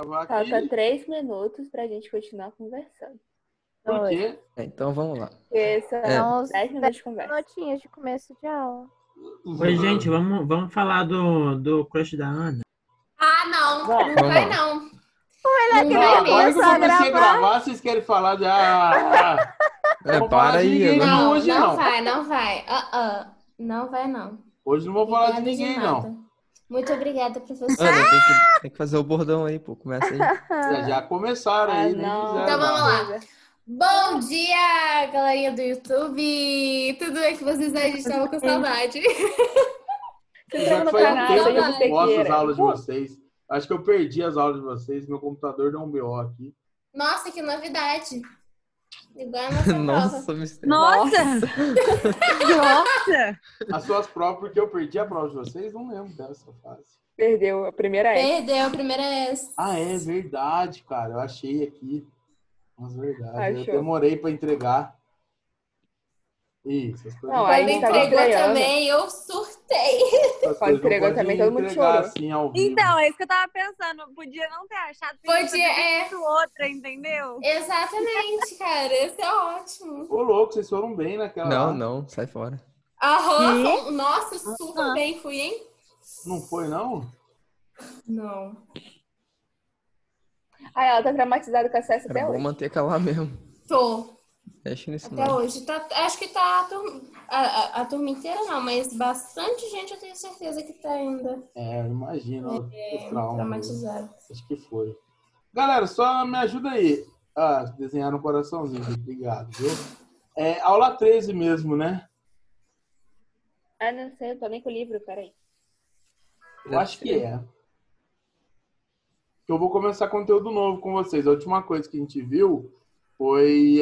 Gravar Falta aqui. 3 minutos pra gente continuar conversando. Por quê? Então vamos lá. Porque são 10 minutos de conversa. Notinhas de começo de aula. Oi, gente, vamos falar do crush da Ana. Ah, não. Vamos. Não vai, não. Mulher que Não, nem agora que eu começou a comecei a gravar. gravar, vocês querem falar de... Não vou falar Para de aí. ninguém Agora. não hoje, não. Não vai. Não vai, não. Hoje não vou falar de Obrigada ninguém, nada. não. Muito obrigada, professor. Ana, tem que fazer o bordão aí, pô. Começa aí. Já começaram aí, nem não. fizeram Então vamos nada. lá. Bom dia, galerinha do YouTube. Tudo bem com vocês aí? A gente tava com saudade. Se inscreva Já no faz um canal, tempo que seja eu não você posto as queira. aulas de vocês. Acho que eu perdi as aulas de vocês. Meu computador deu um BO aqui. Nossa, que novidade. Igual a nossa prova. Nossa, mistério. Nossa! Nossa! As suas provas, porque eu perdi a prova de vocês, não lembro dessa fase. Perdeu a primeira S. Perdeu a primeira vez. Ah, é verdade, cara. Eu achei aqui. Mas verdade. Achou. Eu demorei pra entregar. Isso, as coisas Não, Quando aí tava entregou estranhando. também, eu surtei. essas Quando coisas não entregou pode também, todo mundo entregar chorou. assim ao vivo. Então, é isso que eu tava pensando. Podia não ter achado. Podia, é. Outra, entendeu? Exatamente, cara. Esse é ótimo. Ô, louco, vocês foram bem naquela lá. Não, sai fora. Aham. Nossa, super bem fui, hein? Não foi, não? Não. Ah, ela tá traumatizada com acesso Era até bom hoje. manter aquela lá mesmo. Tô. Mexe nisso Até não. hoje. Acho que tá a turma inteira, não, mas bastante gente eu tenho certeza que tá ainda É, eu imagino os traumas. traumatizada. Acho que foi. Galera, só me ajuda aí. Ah, desenhar um coraçãozinho. Obrigado, viu? É aula 13 mesmo, né? Ah, não sei, eu tô nem com o livro, peraí. Eu acho que é. Eu vou começar conteúdo novo com vocês. A última coisa que a gente viu foi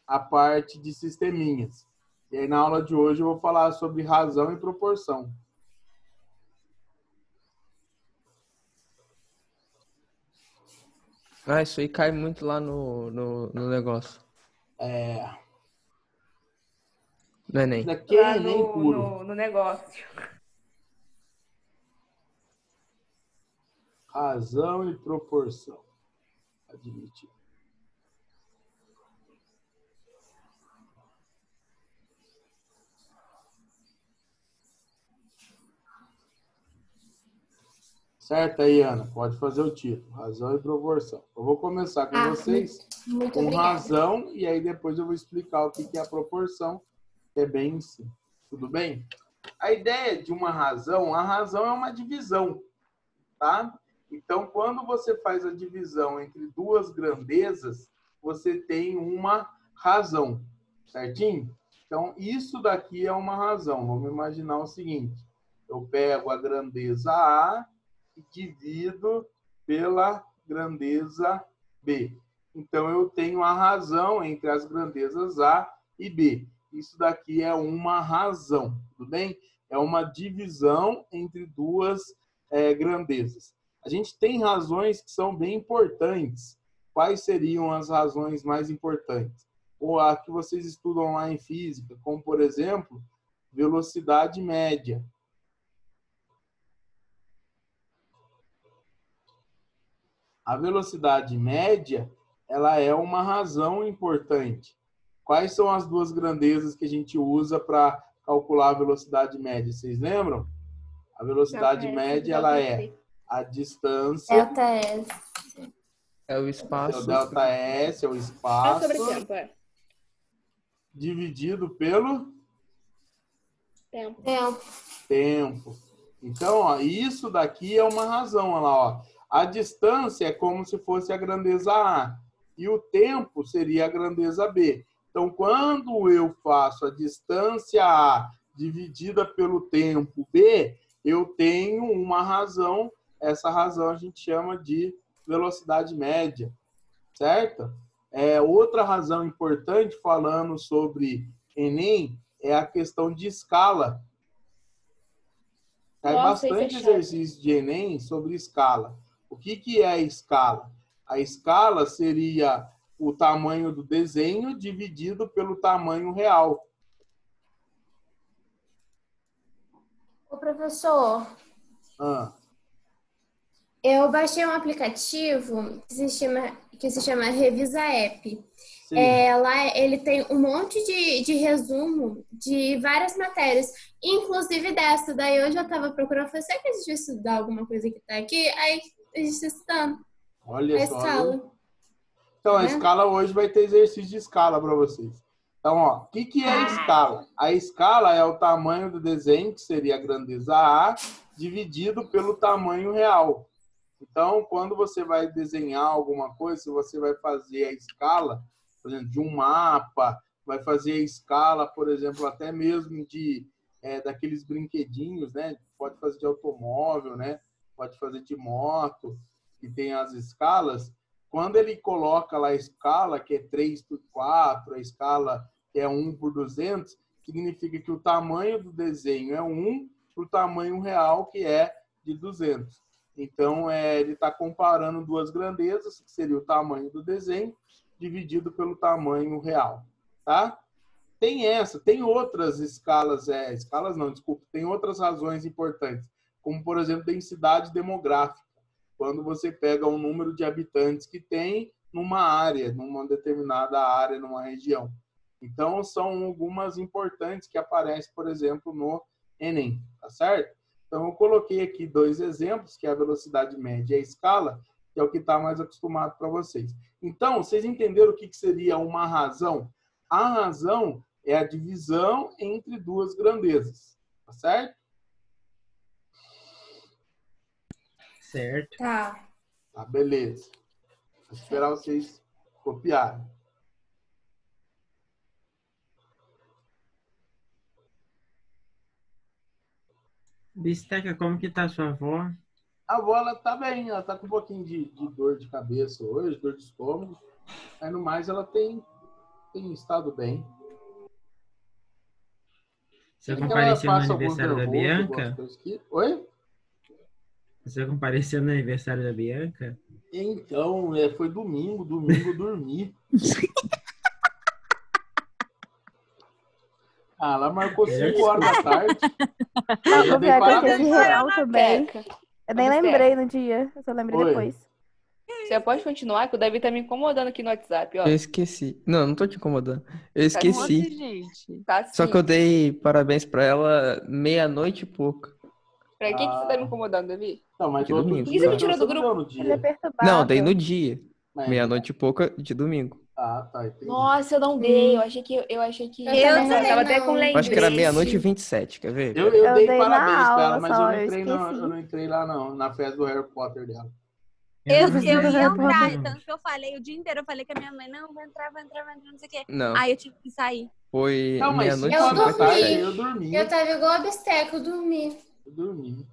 a parte de sisteminhas. E aí, na aula de hoje, eu vou falar sobre razão e proporção. Ah, isso aí cai muito lá no negócio. No Enem. Daqui é Lá Enem puro. no negócio. Razão e proporção. Admitir. Certo aí, Ana? Pode fazer o título. Razão e proporção. Eu vou começar com vocês Muito com obrigada. razão e aí depois eu vou explicar o que é a proporção, que é bem em si. Tudo bem? A ideia de uma razão, a razão é uma divisão, tá? Então, quando você faz a divisão entre duas grandezas, você tem uma razão, certinho? Então, isso daqui é uma razão. Vamos imaginar o seguinte. Eu pego a grandeza A e divido pela grandeza B. Então, eu tenho a razão entre as grandezas A e B. Isso daqui é uma razão, tudo bem? É uma divisão entre duas grandezas. A gente tem razões que são bem importantes. Quais seriam as razões mais importantes? Ou a que vocês estudam lá em física, como, por exemplo, velocidade média. A velocidade média, ela é uma razão importante. Quais são as duas grandezas que a gente usa para calcular a velocidade média? Vocês lembram? A velocidade média, ela é a distância. Delta S. É o espaço. O delta S é o É espaço sobre tempo, é. dividido pelo Tempo. tempo. Então, ó, isso daqui é uma razão. Olha lá, ó. A distância é como se fosse a grandeza A. E o tempo seria a grandeza B. Então, quando eu faço a distância A dividida pelo tempo B, eu tenho uma razão. Essa razão a gente chama de velocidade média, certo? Outra razão importante, falando sobre Enem, é a questão de escala. Cai Nossa, isso é bastante chato. exercício de Enem sobre escala. O que é a escala? A escala seria o tamanho do desenho dividido pelo tamanho real. Ô, professor, Ah, Eu baixei um aplicativo que se chama Revisa App. Sim. Lá ele tem um monte de resumo de várias matérias, inclusive dessa. Daí eu já estava procurando, falei, será que a gente vai estudar alguma coisa que tá aqui? Aí a gente está estudando Olha a só, viu? escala, Então, a né? escala hoje vai ter exercício de escala para vocês. Então, ó, o que é a escala? A escala é o tamanho do desenho, que seria a grandeza A, dividido pelo tamanho real. Então, quando você vai desenhar alguma coisa, se você vai fazer a escala, por exemplo, de um mapa, vai fazer a escala, por exemplo, até mesmo daqueles brinquedinhos, né? Pode fazer de automóvel, né? Pode fazer de moto, que tem as escalas. Quando ele coloca lá a escala, que é 3 por 4, a escala que é 1 por 200, significa que o tamanho do desenho é 1 para o tamanho real, que é de 200. Então, ele está comparando duas grandezas, que seria o tamanho do desenho, dividido pelo tamanho real. Tá? Tem outras escalas, escalas não, desculpa, tem outras razões importantes, como, por exemplo, densidade demográfica. Quando você pega o número de habitantes que tem numa área, numa determinada área, numa região. Então, são algumas importantes que aparecem, por exemplo, no Enem, tá certo? Então, eu coloquei aqui 2 exemplos, que é a velocidade média e a escala, que é o que está mais acostumado para vocês. Então, vocês entenderam o que seria uma razão? A razão é a divisão entre duas grandezas, tá certo? Certo. Tá. Tá, beleza. Vou esperar vocês copiarem. Bisteca, como que tá sua avó? A avó, ela tá bem, ela tá com um pouquinho de dor de cabeça hoje, dor de estômago. Mas no mais, ela tem estado bem. Você É que ela compareceu no passa alguns aniversário da nervosos, algumas Bianca? coisas que... Oi? Você compareceu no aniversário da Bianca? Então, foi domingo eu dormi. Ela marcou 5 horas da tarde. Não, Eu o dei pior que eu parabéns esqueci pra real ela. também. Teca, Eu nem Obstetra. lembrei no dia, eu só lembrei Oi. depois. Você pode continuar, que o Davi tá me incomodando aqui no WhatsApp, ó. Eu esqueci. Não, não tô te incomodando. Eu Tá esqueci. assim, gente. Tá assim. Só que eu dei parabéns pra ela meia-noite e pouco. Pra que você tá me incomodando, Davi? Não, mas De no outro domingo. dia, Por que você me tirou então, do não grupo? deu no Ele é dia. perturbado. Não, dei no dia. Mas- Meia-noite e pouca de domingo. Ah, tá, entendi. Nossa, eu não dei. Eu achei que. Eu Eu também tava até não. com Eu acho que era lembrete. meia-noite e 27, quer ver? Eu Eu dei dei na parabéns pra ela, aula mas só, eu não eu entrei, esqueci. eu não entrei lá, não, na festa do Harry Potter dela. Eu não ia sei. entrar, tanto que eu falei o dia inteiro, eu falei com a minha mãe, não, vai entrar, não sei o quê. Não, Aí eu tive que sair. foi Não, mas 5 meia-noite e Eu horas da tarde 57. eu dormi. Eu tava igual a Bisteca, eu dormi. Eu dormi.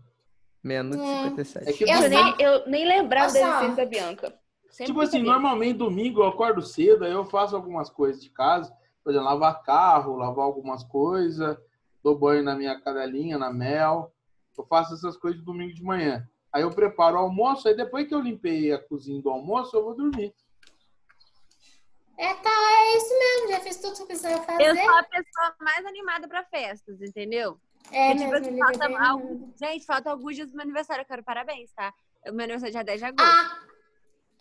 Meia-noite e É 57. que Eu domingo, Eu nem lembrava da Olha só. existência da Bianca. Sempre tipo fui assim, saber. normalmente domingo eu acordo cedo, aí eu faço algumas coisas de casa, por exemplo, lavar carro, lavar algumas coisas, dou banho na minha cadelinha, na Mel. Eu faço essas coisas de domingo de manhã. Aí eu preparo o almoço, aí depois que eu limpei a cozinha do almoço, eu vou dormir. É isso mesmo, já fiz tudo que eu precisava fazer. Eu sou a pessoa mais animada pra festas, entendeu? É, Porque, tipo mesmo, assim, ele é falta bem Gente, falta alguns dias do meu aniversário, eu quero parabéns, tá? O meu aniversário é dia 10 de agosto. Ah,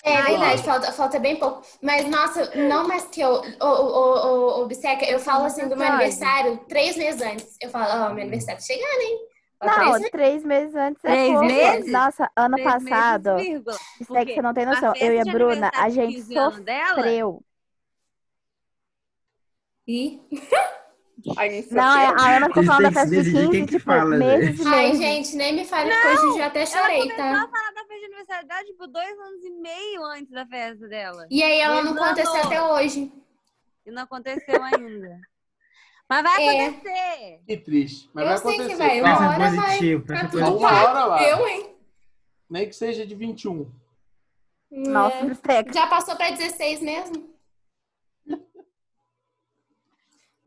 é verdade, falta bem pouco. Mas, nossa, não mais que eu, ô, Bisteca, eu falo assim do meu aniversário 3 meses antes. Eu falo, ó, meu aniversário tá chegando, hein? Ó, 3 Não, meses. 3 meses antes é 3 pouco. meses? Nossa, ano 3 meses, passado, vírgula. isso é que Porque você não tem a noção. festa Eu e a de Bruna, a aniversário de gente 15 anos dela, sofreu. Ih. Aí, Não, a Ana ficou falando da festa de Decidir 15, quem que tipo, fala, meses e Ai, meses. gente, nem me fale, porque hoje eu já até ela chorei, começou tá? a falar da festa de aniversário dela, tipo, 2 anos e meio antes da festa dela. E aí ela não 2 aconteceu anos. até hoje. E não aconteceu ainda. Mas vai É. acontecer. Que triste. Mas Eu vai sei acontecer. que vai, calma. uma Pensa hora vai. positivo, Tá pensa tudo positivo. Uma vai. hora vai. Eu, hein? Nem que seja de 21. Nossa, É. Bisteca. Já passou pra 16 mesmo?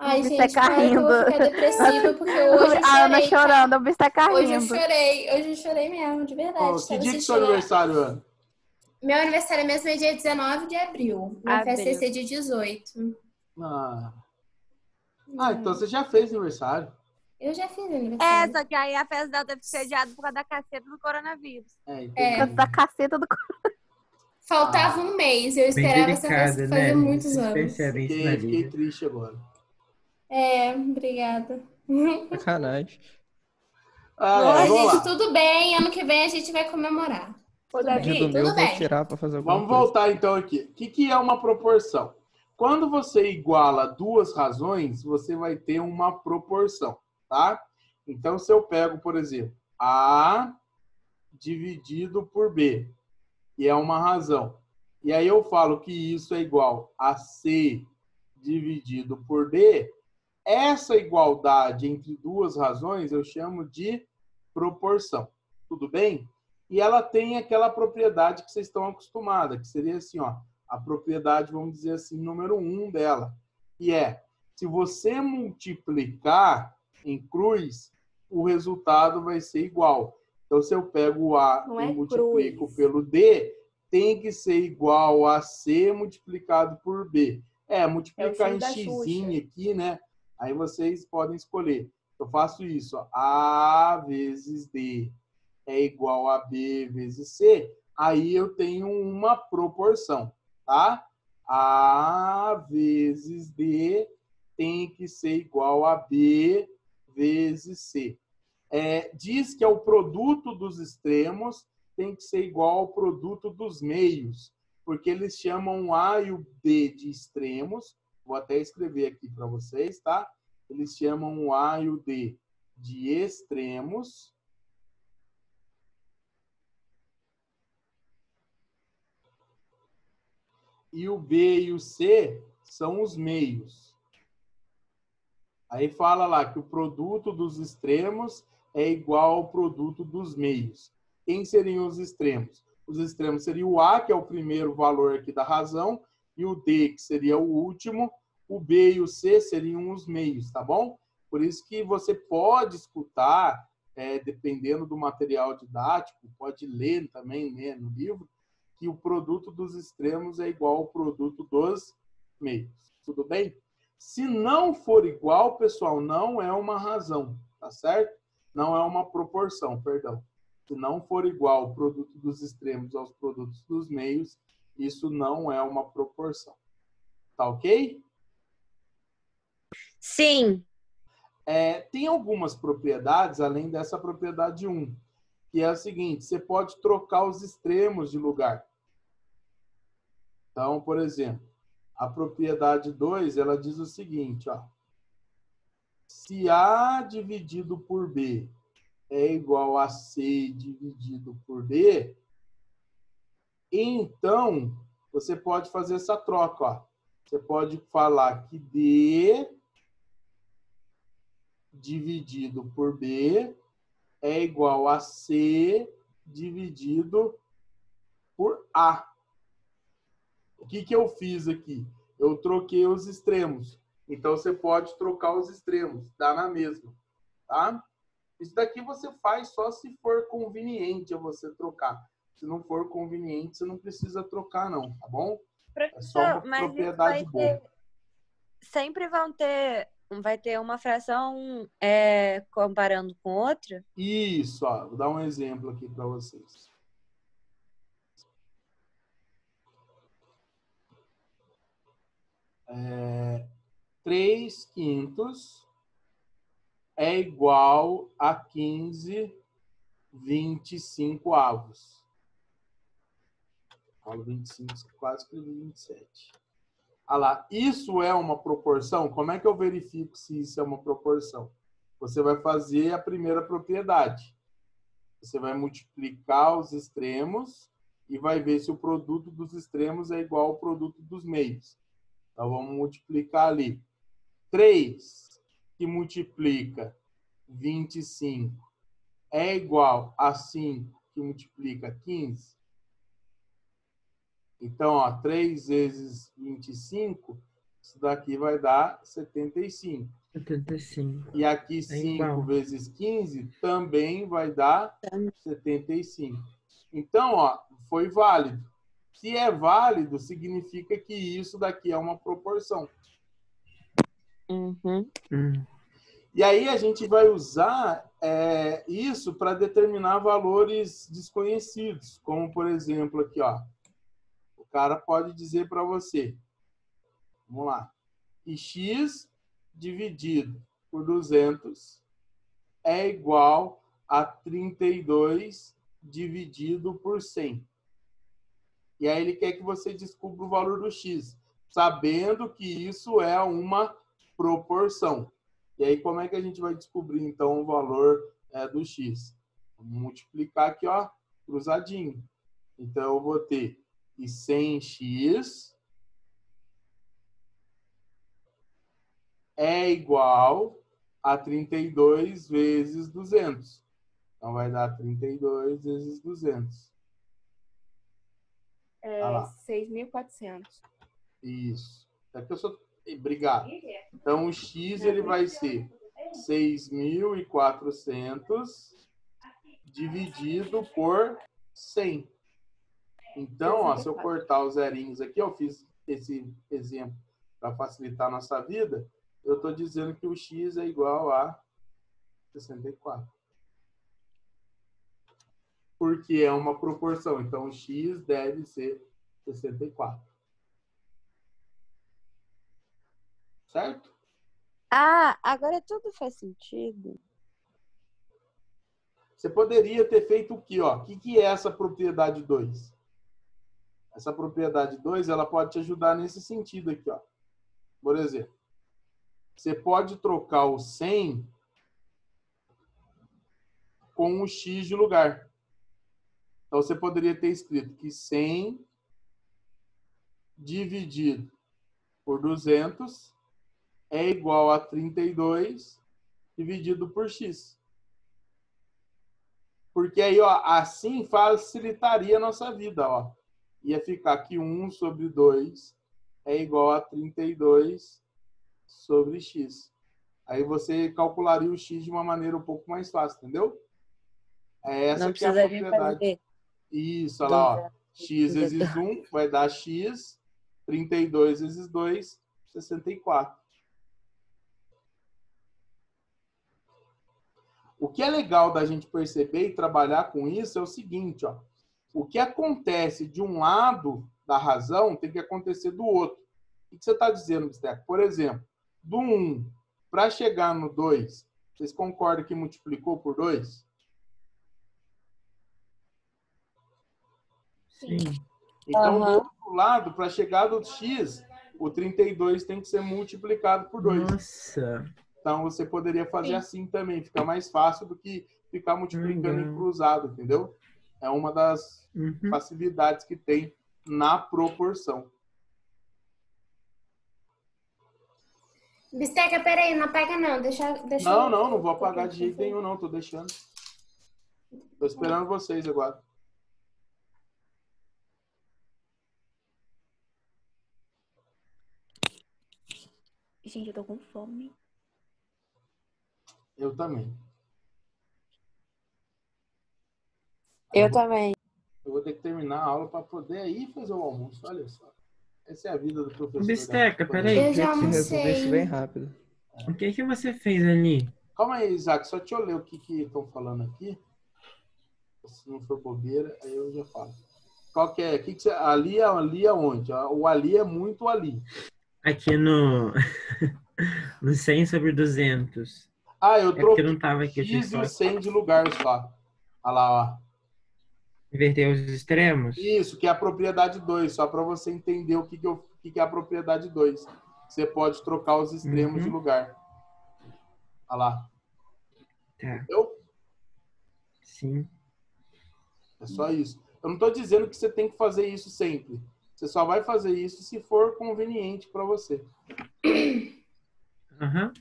Ai, Bisteca gente, pior que eu vou rindo. ficar depressiva, porque hoje eu A Ana chorei, tá? chorando, o Bisteca Hoje eu rindo. chorei mesmo, de verdade. Ô, que Tava dia que é seu assistindo aniversário, Ana? Meu aniversário mesmo é dia 19 de abril. Minha festa ia ser dia 18. Ah, então você já fez aniversário. Eu já fiz É, aniversário. só que aí a festa dela teve que ser adiada por causa da caceta do coronavírus. Entendi. Da caceta do... Faltava um mês. Eu Bem esperava essa delicada, festa né? fazer muitos Vocês anos. percebem isso na Fiquei Lívia. triste agora. Obrigada. Sacanagem. Vamos Gente, lá. tudo bem. Ano que vem a gente vai comemorar. Ô, Tudo Dia bem. do meu, eu Tudo vou bem. tirar pra fazer alguma Vamos coisa. voltar então aqui. O que é uma proporção? Quando você iguala duas razões, você vai ter uma proporção, tá? Então, se eu pego, por exemplo, A dividido por B, que é uma razão, e aí eu falo que isso é igual a C dividido por D, essa igualdade entre duas razões eu chamo de proporção. Tudo bem? E ela tem aquela propriedade que vocês estão acostumados, que seria assim, ó, a propriedade, vamos dizer assim, número 1 dela, que é, se você multiplicar em cruz, o resultado vai ser igual. Então, se eu pego o A Não e é multiplico cruz. pelo D, tem que ser igual a C multiplicado por B. Multiplicar É o em X da xzinho Xuxa. aqui, né? Aí vocês podem escolher. Eu faço isso, ó, A vezes D é igual a B vezes C, aí eu tenho uma proporção, tá? A vezes D tem que ser igual a B vezes C. Diz que é o produto dos extremos tem que ser igual ao produto dos meios, porque eles chamam o A e o B de extremos. Vou até escrever aqui para vocês, tá? Eles chamam o A e o D de extremos. E o B e o C são os meios. Aí fala lá que o produto dos extremos é igual ao produto dos meios. Quem seriam os extremos? Os extremos seria o A, que é o primeiro valor aqui da razão, e o D, que seria o último. O B e o C seriam os meios, tá bom? Por isso que você pode escutar, dependendo do material didático, pode ler também, né, no livro, que o produto dos extremos é igual ao produto dos meios. Tudo bem? Se não for igual, pessoal, não é uma razão, tá certo? Não é uma proporção, perdão. Se não for igual o produto dos extremos aos produtos dos meios, isso não é uma proporção. Tá ok? Sim. Tem algumas propriedades, além dessa propriedade 1, que é a seguinte, você pode trocar os extremos de lugar. Então, por exemplo, a propriedade 2, ela diz o seguinte, ó. Se A dividido por B é igual a C dividido por D, então você pode fazer essa troca, ó. Você pode falar que D dividido por B é igual a C dividido por A. O que eu fiz aqui? Eu troquei os extremos. Então, você pode trocar os extremos. Dá na mesma. Tá? Isso daqui você faz só se for conveniente a você trocar. Se não for conveniente, você não precisa trocar, não. Tá bom? É só uma Mas propriedade isso boa. sempre vai ter uma fração comparando com outra? Isso, ó. Vou dar um exemplo aqui para vocês. 3/5 é igual a 15/25. Falo 25, quase escrevi 27. Ah lá, isso é uma proporção? Como é que eu verifico se isso é uma proporção? Você vai fazer a primeira propriedade. Você vai multiplicar os extremos e vai ver se o produto dos extremos é igual ao produto dos meios. Então, vamos multiplicar ali. 3 que multiplica 25 é igual a 5 que multiplica 15. Então, ó, 3 vezes 25, isso daqui vai dar 75. 75. E aqui É 5 igual. vezes 15 também vai dar 75. Então, ó, foi válido. Se é válido, significa que isso daqui é uma proporção. Uhum. E aí a gente vai usar isso para determinar valores desconhecidos, como, por exemplo, aqui, ó. O cara pode dizer para você, vamos lá, que x dividido por 200 é igual a 32 dividido por 100. E aí ele quer que você descubra o valor do x, sabendo que isso é uma proporção. E aí como é que a gente vai descobrir, então, o valor do x? Vamos multiplicar aqui, ó, cruzadinho. Então, eu vou ter que 100x é igual a 32 vezes 200. Então, vai dar 32 vezes 200. Olha lá. 6.400. Isso. Aqui eu sou... Obrigado. Então, o x ele vai ser 6.400 dividido por 100. Então, ó, se eu cortar os zerinhos aqui, eu fiz esse exemplo para facilitar a nossa vida, eu estou dizendo que o x é igual a 64. Porque é uma proporção. Então, o x deve ser 64. Certo? Ah, agora tudo faz sentido. Você poderia ter feito o quê? O que é essa propriedade 2? Essa propriedade 2, ela pode te ajudar nesse sentido aqui, ó. Por exemplo, você pode trocar o 100 com o x de lugar. Então, você poderia ter escrito que 100 dividido por 200 é igual a 32 dividido por x. Porque aí, ó, assim facilitaria a nossa vida, ó. Ia ficar que 1 sobre 2 é igual a 32 sobre x. Aí você calcularia o x de uma maneira um pouco mais fácil, entendeu? Essa Não que é a precisaria propriedade. fazer. Isso, olha lá, ó. X vezes 1 vai dar x, 32 vezes 2, 64. O que é legal da gente perceber e trabalhar com isso é o seguinte, ó. O que acontece de um lado da razão tem que acontecer do outro. O que você está dizendo, Bisteca? Por exemplo, do 1 para chegar no 2, vocês concordam que multiplicou por 2? Sim. Então, do outro lado, para chegar do x, o 32 tem que ser multiplicado por 2. Nossa. Então, você poderia fazer assim também. Fica mais fácil do que ficar multiplicando em Legal. cruzado, entendeu? É uma das Uhum. facilidades que tem na proporção. Bisteca, peraí, não apaga não. Deixa Não vou apagar de jeito nenhum, não. Tô deixando. Tô esperando vocês agora. Gente, eu tô com fome. Eu também. Eu também. Eu vou ter que terminar a aula para poder ir fazer o almoço. Olha só. Essa é a vida do professor. Bisteca, né? peraí. Eu já Se resolver isso bem almocei. rápido. O que que você fez ali? Calma aí, Isaac. Só deixa eu ler o que estão falando aqui. Se não for bobeira, aí eu já falo. Qual que é? Ali é onde? O ali é muito ali. Aqui no... no 100 sobre 200. Ah, eu É porque troquei não tava aqui. o Eu tinha x e só o 100 de lugar só. Olha lá, ó. inverter os extremos. Isso, que é a propriedade 2, só para você entender o que é a propriedade 2. Você pode trocar os extremos de lugar. Olha lá. Tá. Entendeu? Sim. É só isso. Eu não estou dizendo que você tem que fazer isso sempre. Você só vai fazer isso se for conveniente para você. Aham.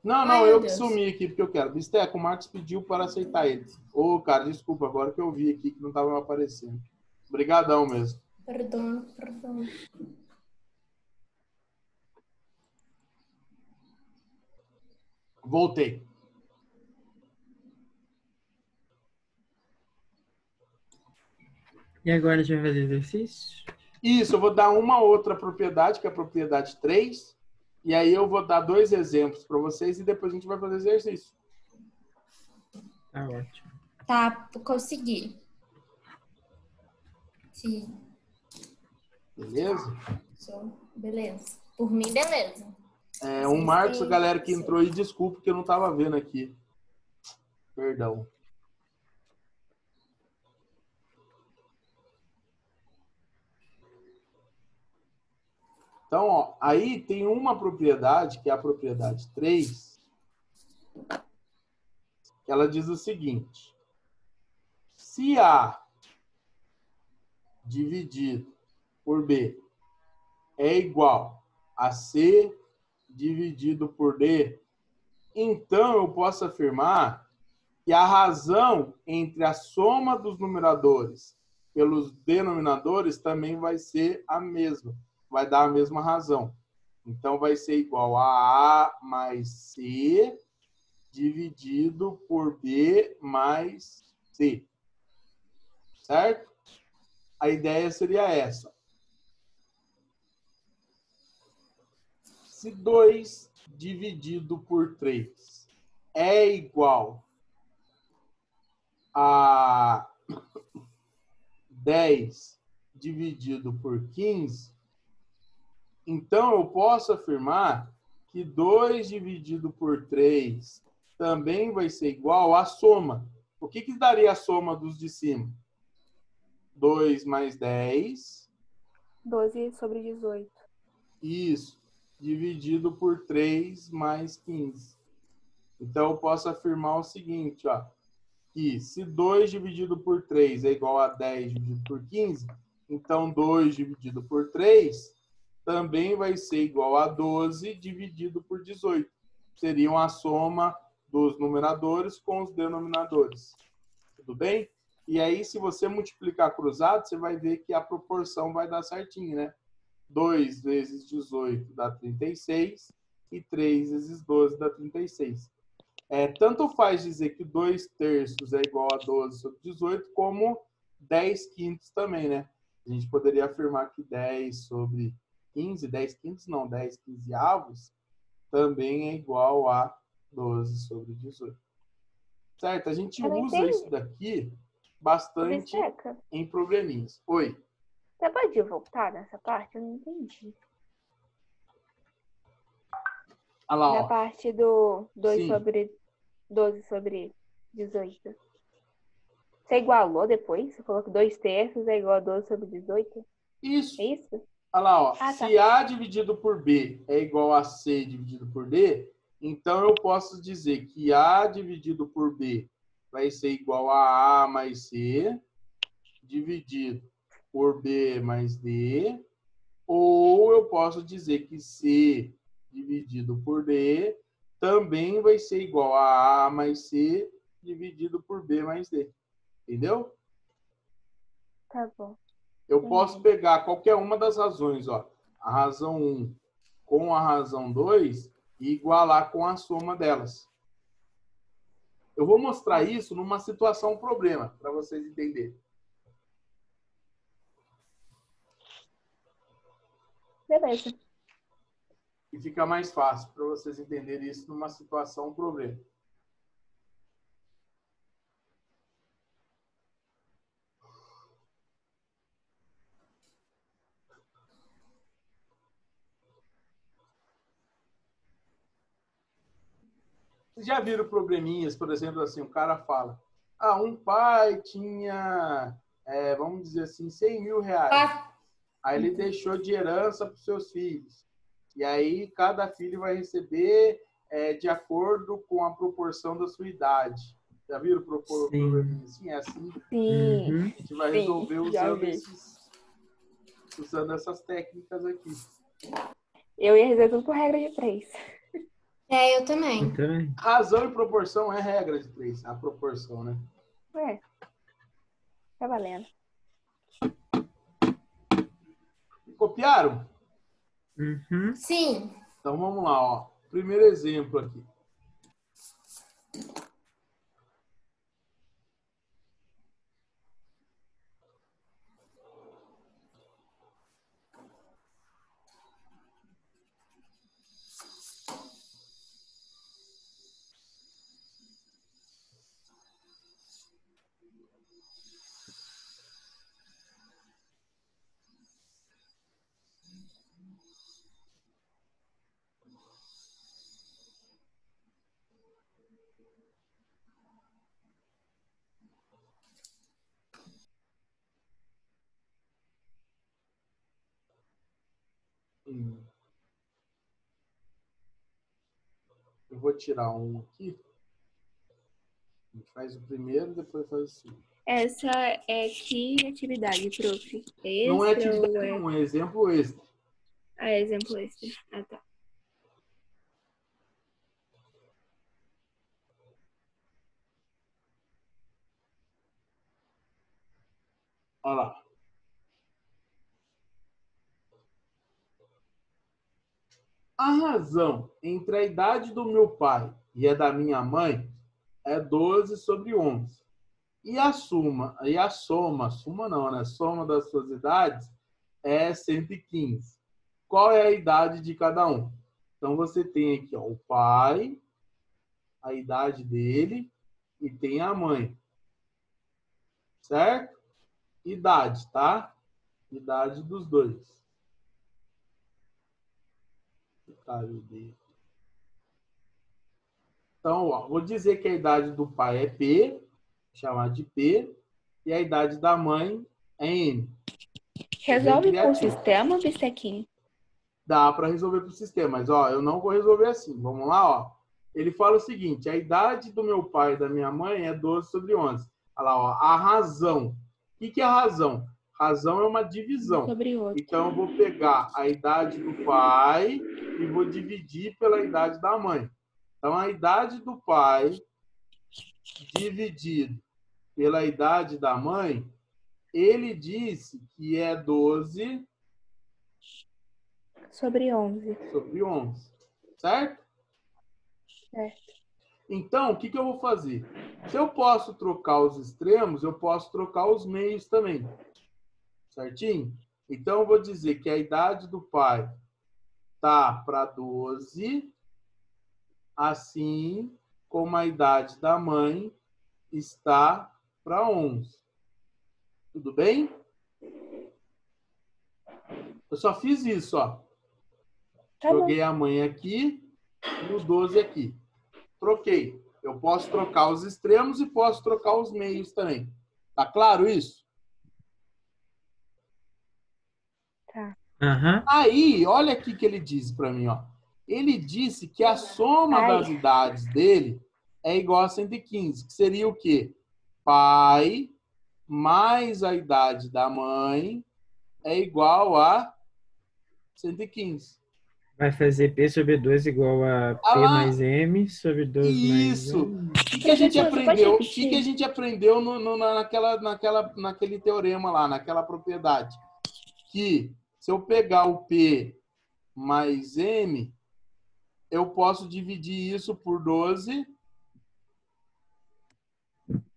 Não, Ai, eu meu que Deus. sumi aqui porque eu quero. Bisteca, o Marcos pediu para aceitar ele. Ô, cara, desculpa, agora que eu vi aqui que não estava aparecendo. Obrigadão mesmo. Perdão. Voltei. E agora a gente vai fazer exercício? Isso, eu vou dar uma outra propriedade, que é a propriedade 3. E aí eu vou dar 2 exemplos para vocês e depois a gente vai fazer exercício. Tá ótimo. Tá, consegui. Sim. Beleza? Beleza. Por mim, beleza. Um Marcos, a galera que entrou aí, desculpa que eu não estava vendo aqui. Perdão. Então, ó, aí tem uma propriedade, que é a propriedade 3, que ela diz o seguinte: se A dividido por B é igual a C dividido por D, então eu posso afirmar que a razão entre a soma dos numeradores pelos denominadores também vai ser a mesma, vai dar a mesma razão. Então, vai ser igual a A mais C dividido por B mais C. Certo? A ideia seria essa. Se 2 dividido por 3 é igual a 10 dividido por 15, então eu posso afirmar que 2 dividido por 3 também vai ser igual à soma. O que daria a soma dos de cima? 2 mais 10. 12 sobre 18. Isso. Dividido por 3 mais 15. Então, eu posso afirmar o seguinte, ó, que se 2 dividido por 3 é igual a 10 dividido por 15, então 2 dividido por 3 também vai ser igual a 12 dividido por 18. Seriam a soma dos numeradores com os denominadores. Tudo bem? E aí, se você multiplicar cruzado, você vai ver que a proporção vai dar certinho, né? 2 vezes 18 dá 36 e 3 vezes 12 dá 36. Tanto faz dizer que 2/3 é igual a 12 sobre 18, como 10/5 também, né? A gente poderia afirmar que 10 sobre 15, 10/5 não, 10/15 também é igual a 12 sobre 18. Certo? A gente Eu não usa entendi. isso daqui bastante Bisteca, em probleminhas. Oi. você pode voltar nessa parte? Eu não entendi. Olha lá, Na ó. parte do 2 Sim. sobre 12 sobre 18. Você igualou depois? Você falou que 2/3 é igual a 12 sobre 18? Isso. É isso? Olha lá, ó. Ah, tá. Se A dividido por B é igual a C dividido por D, então eu posso dizer que A dividido por B vai ser igual a A mais C dividido por B mais D, ou eu posso dizer que C dividido por D também vai ser igual a A mais C dividido por B mais D. Entendeu? Tá bom. Eu posso pegar qualquer uma das razões, ó, a razão 1 com a razão 2 e igualar com a soma delas. Eu vou mostrar isso numa situação problema, para vocês entenderem. Beleza. E fica mais fácil para vocês entenderem isso numa situação problema. Vocês já viram probleminhas, por exemplo, assim, o cara fala, um pai tinha, vamos dizer assim, 100 mil reais. Aí ele deixou de herança para os seus filhos. E aí cada filho vai receber de acordo com a proporção da sua idade. Já viram probleminha assim? É assim. Sim. A gente vai resolver já vi. usando essas técnicas aqui. Eu ia resolver tudo por regra de 3. Eu também. Razão e proporção é regra de 3, a proporção, né? Tá valendo. Copiaram? Uhum. Sim. Então vamos lá, ó. Primeiro exemplo aqui. Eu vou tirar um aqui. A gente faz o primeiro, depois faz o segundo. Essa é que atividade, prof? Não é Extra atividade, ou é... não, é exemplo extra. Ah, é exemplo extra. Ah, tá. Olha lá. A razão entre a idade do meu pai e a da minha mãe é 12 sobre 11. E a soma não, né? Soma das suas idades é 115. Qual é a idade de cada um? Então, você tem aqui, ó, o pai, a idade dele, e tem a mãe. Certo? Idade, tá? Idade dos dois. Então, ó, vou dizer que a idade do pai é P, vou chamar de P, e a idade da mãe é M. Resolve por criativo. sistema, Bistequinho? Dá para resolver por sistema, mas ó, eu não vou resolver assim. Vamos lá, ó. Ele fala o seguinte: a idade do meu pai e da minha mãe é 12 sobre 11. Olha lá, ó, a razão. O que é a razão? Razão é uma divisão. Sobre outro. Então, eu vou pegar a idade do pai e vou dividir pela idade da mãe. Então, a idade do pai dividido pela idade da mãe, ele disse que é 12 sobre 11. sobre 11. Certo? Certo. Então, o que eu vou fazer? Se eu posso trocar os extremos, eu posso trocar os meios também. Certinho? Então, eu vou dizer que a idade do pai tá para 12, assim como a idade da mãe está para 11. Tudo bem? Eu só fiz isso, ó. Tá Joguei a mãe aqui e o 12 aqui. Troquei. Eu posso trocar os extremos e posso trocar os meios também. Tá claro isso? Tá. Aham. Aí, olha aqui que ele disse para mim, ó. Ele disse que a soma Ai. das idades dele é igual a 115, que seria o quê? Pai mais a idade da mãe é igual a 115. Vai fazer P sobre 2 igual a Ah P lá. mais M sobre 2 Isso. mais M. O que a gente Professor, você pode aprendeu? O repetir? que a gente aprendeu naquele teorema lá, naquela propriedade? Que se eu pegar o P mais M, eu posso dividir isso por 12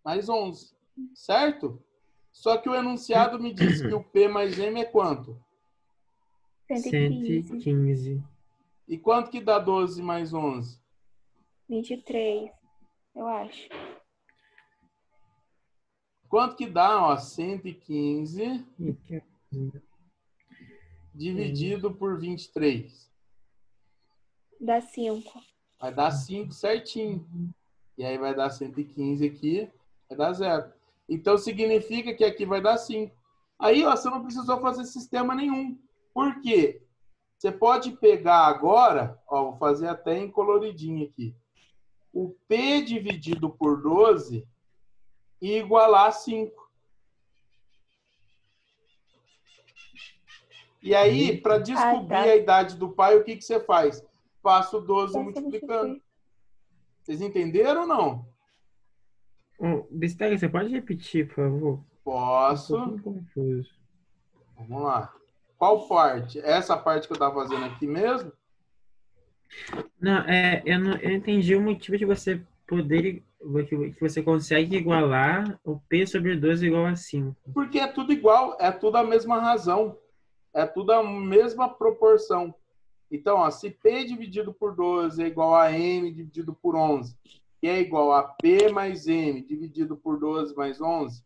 mais 11. Certo? Só que o enunciado me diz que o P mais M é quanto? 115. 115. E quanto que dá 12 mais 11? 23, eu acho. Quanto que dá? Ó, 115 dividido por 23. Dá 5. Vai dar 5 certinho. E aí vai dar 115 aqui, vai dar 0. Então, significa que aqui vai dar 5. Aí, ó, você não precisou fazer sistema nenhum. Por quê? Você pode pegar agora, ó, vou fazer até em coloridinho aqui. O P dividido por 12 e igualar a 5. E aí, para descobrir tá. a idade do pai, o que você faz? Passa o 12 Vai multiplicando. substituir. Vocês entenderam ou não? Ô, Bistega, você pode repetir, por favor? Posso. Um pouquinho confuso. Vamos lá. Qual parte? Essa parte que eu estava fazendo aqui mesmo? Não, eu entendi o motivo de você poder, que você consegue igualar o P sobre 12 igual a 5. Porque é tudo igual, é tudo a mesma razão. É tudo a mesma proporção. Então, ó, se P dividido por 12 é igual a M dividido por 11, que é igual a P mais M dividido por 12 mais 11,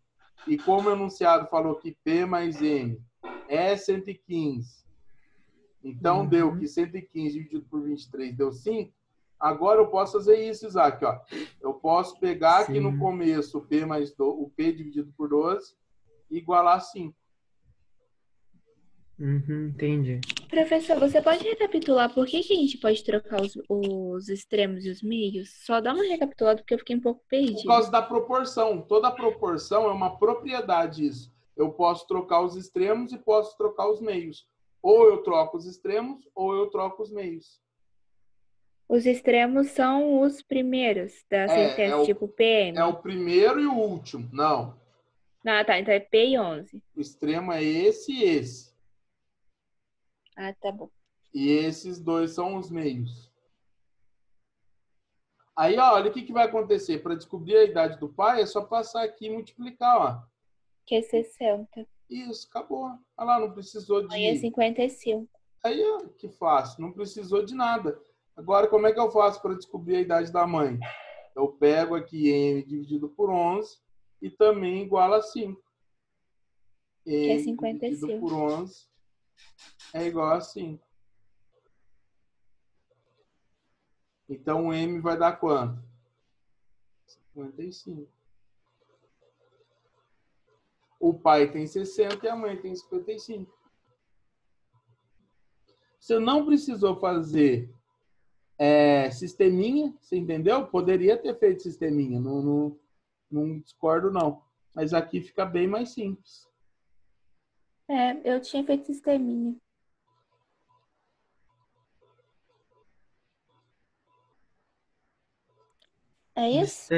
e como o enunciado falou que P mais M é 115, então deu que 115 dividido por 23 deu 5, agora eu posso fazer isso, Isaac. Ó. Eu posso pegar aqui no começo o P dividido por 12 e igualar 5. Entendi. Professor, você pode recapitular por que que a gente pode trocar os extremos e os meios? Só dá uma recapitulada porque eu fiquei um pouco Por perdida. causa da proporção. Toda proporção é uma propriedade isso. Eu posso trocar os extremos e posso trocar os meios. Ou eu troco os extremos ou eu troco os meios. Os extremos são os primeiros da sentença, tipo PM. É o primeiro e o último. Não. Ah, tá. Então é P e 11. O extremo é esse e esse. Ah, tá bom. E esses dois são os meios. Aí, ó, olha o que vai acontecer. Para descobrir a idade do pai, é só passar aqui e multiplicar, ó. Que é 60. Isso, acabou. Olha lá, não precisou Aí é de... 55. Aí, ó, que fácil. Não precisou de nada. Agora, como é que eu faço para descobrir a idade da mãe? Eu pego aqui m dividido por 11 e também igual a 5. Que é M 55. dividido por 11 é igual a 5. Então, o M vai dar quanto? 55. O pai tem 60 e a mãe tem 55. Você não precisou fazer sisteminha, você entendeu? Poderia ter feito sisteminha, não discordo não. Mas aqui fica bem mais simples. É, eu tinha feito sisteminha. É isso?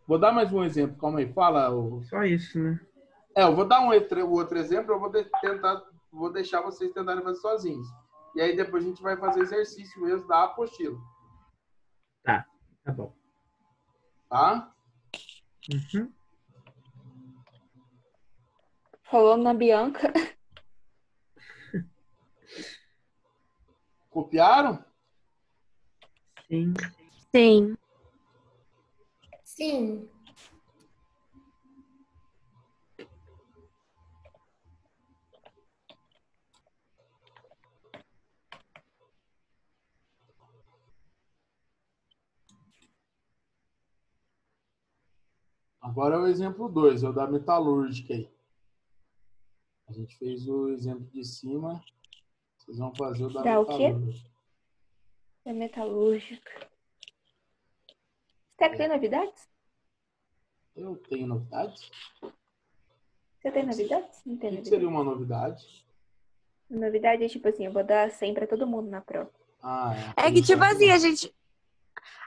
Vou dar mais um exemplo. Calma aí, fala. Só isso, né? Eu vou dar um outro exemplo, eu vou deixar vocês tentarem fazer sozinhos. E aí depois a gente vai fazer exercício mesmo da apostila. Tá bom. Tá? Uhum. Falando na Bianca. Copiaram? Sim. Sim. Sim. Agora é o exemplo 2, é o da metalúrgica aí. A gente fez o exemplo de cima. Vocês vão fazer o da Da o quê? metalúrgica. É metalúrgica. Você tem novidades? Eu tenho novidades? Você tem novidades? Não O tem que novidades. seria uma novidade? Novidade é tipo assim, eu vou dar 100 pra todo mundo na prova. É que, tipo assim,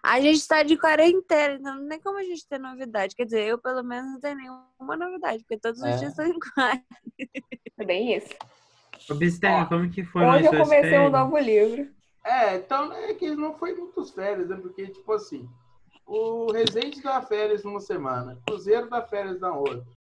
a gente tá de quarentena, então não tem como a gente ter novidade. Quer dizer, eu pelo menos não tenho nenhuma novidade, porque todos os dias estão iguais. É bem isso. Ô, Bisteca, Ó, como que foram Hoje as eu suas comecei um férias? novo livro. Então é que não foi muitas férias, né? Porque, tipo assim, o Resende dá férias numa semana, Cruzeiro dá férias na outra.